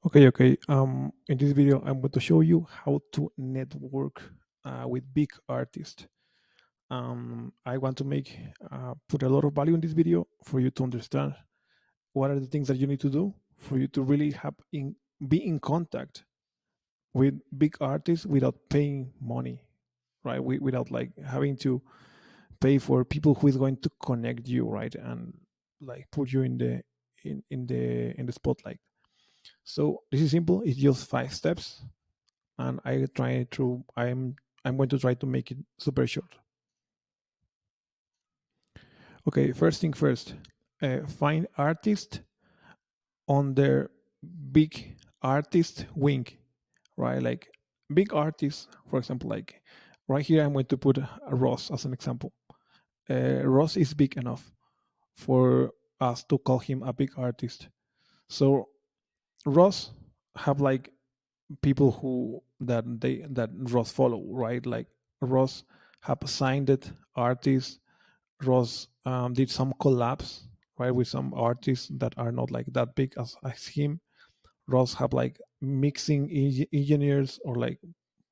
Okay. In this video, I'm going to show you how to network with big artists. I want to make put a lot of value in this video for you to understand what are the things that you need to do for you to really be in contact with big artists without paying money, right? Without like having to pay for people who is going to connect you, right, and like put you in the spotlight. So this is simple. It's just 5 steps, and I'm going to try to make it super short. Okay, first thing first, find artists on their big artist wing, right? Like big artists, for example, like right here, I'm going to put Ross as an example. Ross is big enough for us to call him a big artist. So Ross have like people that Ross follow, right? Like Ross have signed it artists. Ross did some collabs, right, with some artists that are not like that big as him. Ross have like mixing engineers or like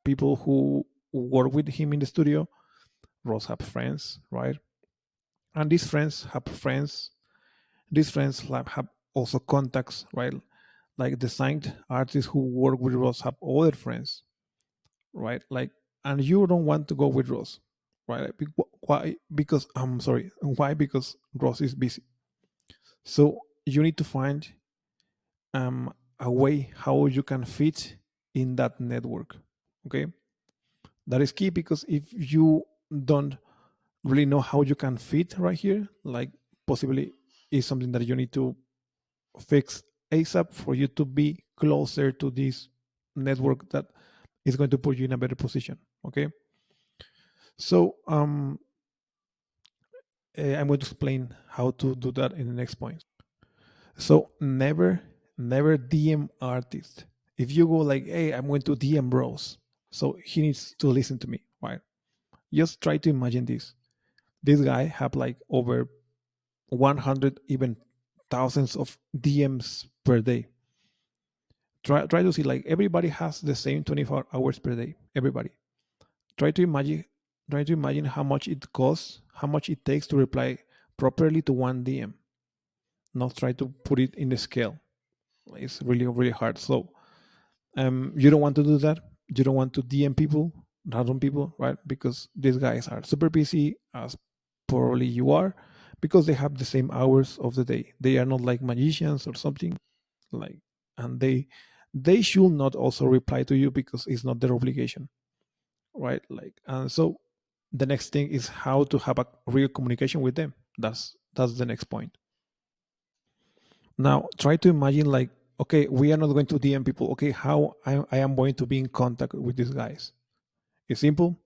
people who work with him in the studio. Ross have friends, right? And these friends have friends. These friends have also contacts, right? Like the signed artists who work with Ross have other friends, right? Like, and you don't want to go with Ross, right? Like, why? Because I'm sorry. Why? Because Ross is busy. So you need to find a way how you can fit in that network. Okay, that is key because if you don't really know how you can fit right here, like possibly is something that you need to fix ASAP for you to be closer to this network that is going to put you in a better position. Okay, so I'm going to explain how to do that in the next point. So never DM artist. If you go like, hey, I'm going to DM Rose, so he needs to listen to me, right? Just try to imagine this. This guy have like over 100, even thousands of DMs per day. Try to see like everybody has the same 24 hours per day. Everybody. Try to imagine try to imagine how much it costs, how much it takes to reply properly to one DM. Not try to put it in the scale. It's really hard. So you don't want to do that. You don't want to DM people, random people, right? Because these guys are super busy, as probably you are, because they have the same hours of the day. They are not like magicians or something like, and they should not also reply to you because it's not their obligation, right? Like, and so the next thing is how to have a real communication with them. That's the next point. Now, try to imagine like, okay, we are not going to DM people. Okay, how I am going to be in contact with these guys? It's simple.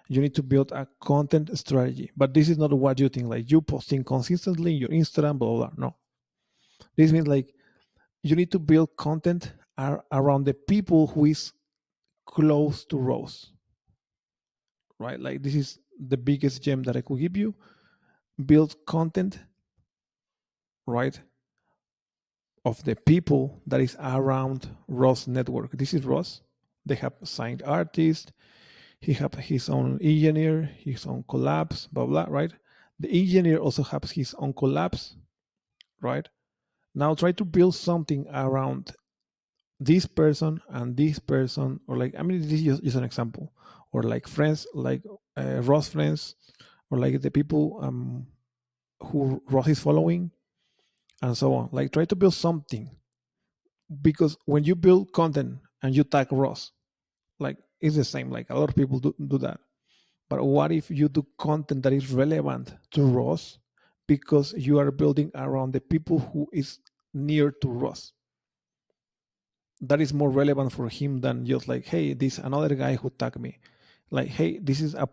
You need to build a content strategy. But this is not what you think, like you posting consistently in your Instagram, blah, blah, blah. No. This means like you need to build content around the people who is close to Rose, right? Like this is the biggest gem that I could give you. Build content, right, of the people that is around Ross network. This is Ross. They have signed artists. He have his own engineer, his own collabs, blah blah, right? The engineer also has his own collabs, right? Now try to build something around this person and this person, or like, I mean, this is just an example, or like friends, like Ross friends, or like the people who Ross is following, and so on. Like try to build something, because when you build content and you tag Ross, like it's the same. Like a lot of people do that. But what if you do content that is relevant to Ross because you are building around the people who is near to Ross? That is more relevant for him than just like, hey, this another guy who tagged me. Like, hey, this is a